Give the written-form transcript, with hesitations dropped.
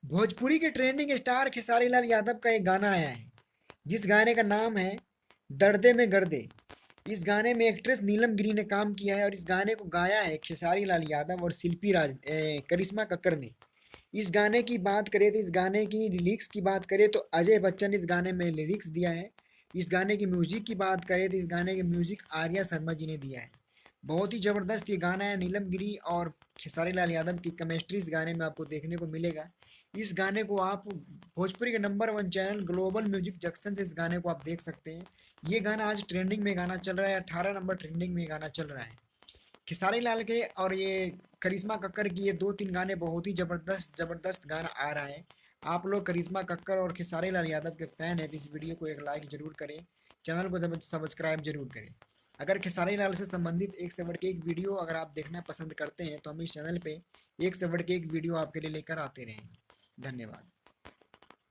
भोजपुरी के trending star Khesari Lal Yadav का एक गाना आया है, जिस गाने का नाम है दर्दे में गर्दे। इस गाने में एक्ट्रेस नीलम गिरी ने काम किया है और इस गाने को गाया है खेसारी लाल यादव और शिल्पी करिश्मा कक्कर ने। इस गाने की बात करें तो इस गाने की लिरिक्स की बात करें तो अजय बच्चन इस गाने में लिरिक्स दिया है। इस गाने की म्यूजिक की बात करें तो इस गाने की म्यूजिक आर्या शर्मा जी ने दिया है। बहुत ही ज़बरदस्त ये गाना है। नीलम गिरी और खेसारी लाल यादव की केमिस्ट्री इस गाने में आपको देखने को मिलेगा। इस गाने को आप भोजपुरी के number one channel global music junction से इस गाने को आप देख सकते हैं। ये गाना आज ट्रेंडिंग में गाना चल रहा है, 18 नंबर ट्रेंडिंग में गाना चल रहा है। खेसारी लाल के और ये करिश्मा कक्कर की ये दो तीन गाने बहुत ही ज़बरदस्त ज़बरदस्त गाना आ रहा है। आप लोग करिश्मा कक्कर और खेसारी लाल यादव के फ़ैन हैं तो इस वीडियो को एक लाइक ज़रूर करें, चैनल को सब्सक्राइब जरूर करें। अगर खेसारी लाल से संबंधित एक से बढ़ के एक वीडियो अगर आप देखना पसंद करते हैं तो हम इस चैनल पे एक से बढ़ के एक वीडियो आपके लिए लेकर आते रहेंगे। धन्यवाद।